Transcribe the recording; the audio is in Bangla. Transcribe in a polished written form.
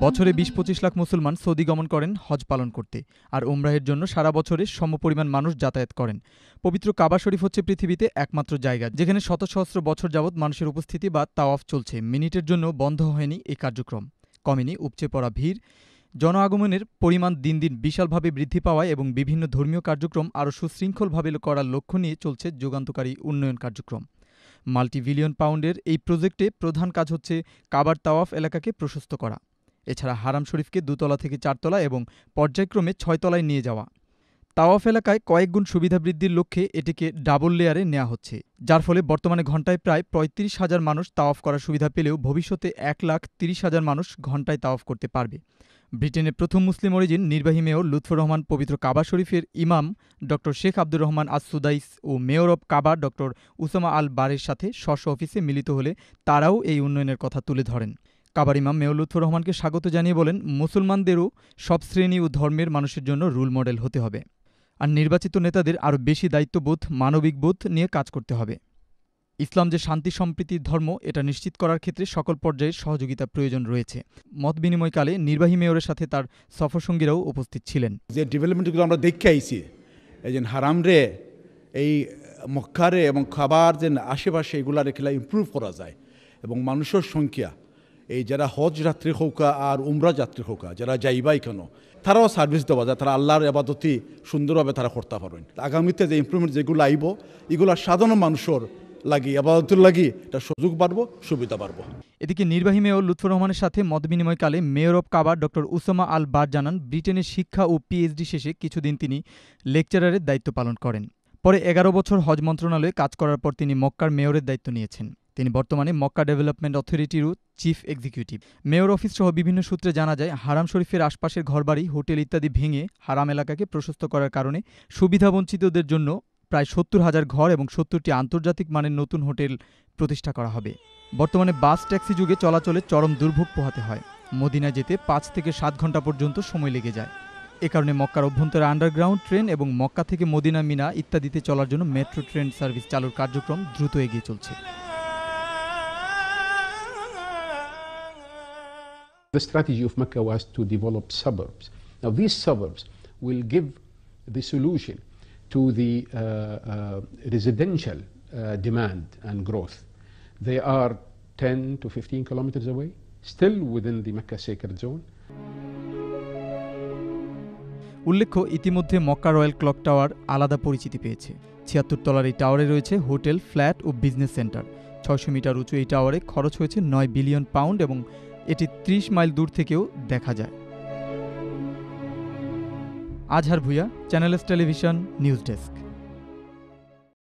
বছরে ২০-২৫ লাখ মুসলমান সৌদি গমন করেন হজ পালন করতে, আর উমরাহের জন্য সারা বছরে সমপরিমাণ মানুষ যাতায়াত করেন। পবিত্র কাবা শরীফ হচ্ছে পৃথিবীতে একমাত্র জায়গা যেখানে শত সহস্র বছর যাবৎ মানুষের উপস্থিতি বা তাওয়াফ চলছে। মিনিটের জন্য বন্ধ হয়নি এই কার্যক্রম, কমেনি উপচে পড়া ভিড়। জন আগমনের পরিমাণ দিন দিন বিশালভাবে বৃদ্ধি পাওয়ায় এবং বিভিন্ন ধর্মীয় কার্যক্রম আরও সুশৃঙ্খলভাবে করার লক্ষ্য নিয়ে চলছে যুগান্তকারী উন্নয়ন কার্যক্রম। মাল্টিবিলিয়ন পাউন্ডের এই প্রজেক্টে প্রধান কাজ হচ্ছে কাবার তাওয়াফ এলাকাকে প্রশস্ত করা। এছাড়া হারাম শরীফকে ২ তলা থেকে ৪ তলা এবং পর্যায়ক্রমে ৬ তলায় নিয়ে যাওয়া। তাওয়াফ এলাকায় কয়েক গুণ সুবিধা বৃদ্ধির লক্ষ্যে এটিকে ডাবল লেয়ারে নেওয়া হচ্ছে, যার ফলে বর্তমানে ঘণ্টায় প্রায় ৩৫,০০০ মানুষ তাওয়াফ করার সুবিধা পেলেও ভবিষ্যতে ১,৩০,০০০ মানুষ ঘণ্টায় তাওয়াফ করতে পারবে। ব্রিটেনের প্রথম মুসলিম অরিজিন নির্বাহী মেয়র লুৎফর রহমান পবিত্র কাবা শরীফের ইমাম ড শেখ আব্দুর রহমান আস সুদাইস ও মেয়র অব কাবা ড উসামা আল বারের সাথে স্ব অফিসে মিলিত হলে তারাও এই উন্নয়নের কথা তুলে ধরেন। কাবার ইমাম মেয়র লুৎফর রহমানকে স্বাগত জানিয়ে বলেন, মুসলমানদেরও সব শ্রেণী ও ধর্মের মানুষের জন্য রোল মডেল হতে হবে, আর নির্বাচিত নেতাদের আরও বেশি দায়িত্ববোধ, মানবিক বোধ নিয়ে কাজ করতে হবে। ইসলাম যে শান্তি সম্প্রীতির ধর্ম, এটা নিশ্চিত করার ক্ষেত্রে সকল পর্যায়ের সহযোগিতা প্রয়োজন রয়েছে। মত বিনিময়কালে নির্বাহী মেয়রের সাথে তার সফরসঙ্গীরাও উপস্থিত ছিলেন। যে ডেভেলপমেন্টগুলো আমরা দেখে আইছি, এই যে হারাম রে, এই মক্কারে এবং খাবার যে আশেপাশে এগুলার খেলা ইম্প্রুভ করা যায়, এবং মানুষের সংখ্যা এই যারা হজ যাত্রী হোকা আর উমরা যাত্রী হোকা যারা যাইবাই কেন, তারাও সার্ভিস দেওয়া যায়, তারা আল্লাহর আবাদতি সুন্দরভাবে তারা করতে পারেন। আগামীতে যে ইম্প্রুভমেন্ট যেগুলো আইব, এগুলো সাধারণ মানুষের লাগি আবাদতের লাগি এটা সুযোগ বাড়বো, সুবিধা বাড়বো। এদিকে নির্বাহী মেয়র লুৎফর রহমানের সাথে মত বিনিময়কালে মেয়র অব কাবা ড উসামা আল বার জানান, ব্রিটেনের শিক্ষা ও পিএইচডি শেষে কিছুদিন তিনি লেকচারারের দায়িত্ব পালন করেন। পরে ১১ বছর হজ মন্ত্রণালয়ে কাজ করার পর তিনি মক্কার মেয়রের দায়িত্ব নিয়েছেন। তিনি বর্তমানে মক্কা ডেভেলপমেন্ট অথরিটিরও চিফ এক্সিকিউটিভ। মেয়র অফিস সহ বিভিন্ন সূত্রে জানা যায়, হারাম শরীফের আশপাশের ঘরবাড়ি, হোটেল ইত্যাদি ভেঙে হারাম এলাকাকে প্রশস্ত করার কারণে সুবিধাবঞ্চিতদের জন্য প্রায় ৭০,০০০ ঘর এবং ৭০টি আন্তর্জাতিক মানের নতুন হোটেল প্রতিষ্ঠা করা হবে। বর্তমানে বাস ট্যাক্সি যুগে চলাচলে চরম দুর্ভোগ পোহাতে হয়। মদিনায় যেতে ৫ থেকে ৭ ঘণ্টা পর্যন্ত সময় লেগে যায়। এ কারণে মক্কার অভ্যন্তরে আন্ডারগ্রাউন্ড ট্রেন এবং মক্কা থেকে মদিনা, মিনা ইত্যাদিতে চলার জন্য মেট্রো ট্রেন সার্ভিস চালুর কার্যক্রম দ্রুত এগিয়ে চলছে। The strategy of Mecca was to develop suburbs. Now these suburbs will give the solution to the residential demand and growth. They are 10 to 15 kilometers away, still within the Mecca sacred zone. উল্লেখ্য, ইতিমধ্যে মক্কা রয়্যাল ক্লক টাওয়ার আলাদা পরিচিতি পেয়েছে। ৭৬ তলার এই টাওয়ারে রয়েছে হোটেল, ফ্ল্যাট ও বিজনেস সেন্টার। ৬০০ মিটার উঁচু এই টাওয়ারে খরচ হয়েছে ৯ বিলিয়ন পাউন্ড এবং এটি ৩০ মাইল দূর থেকেও দেখা যায়। Azhar Bhuiyan, channel S television, news desk.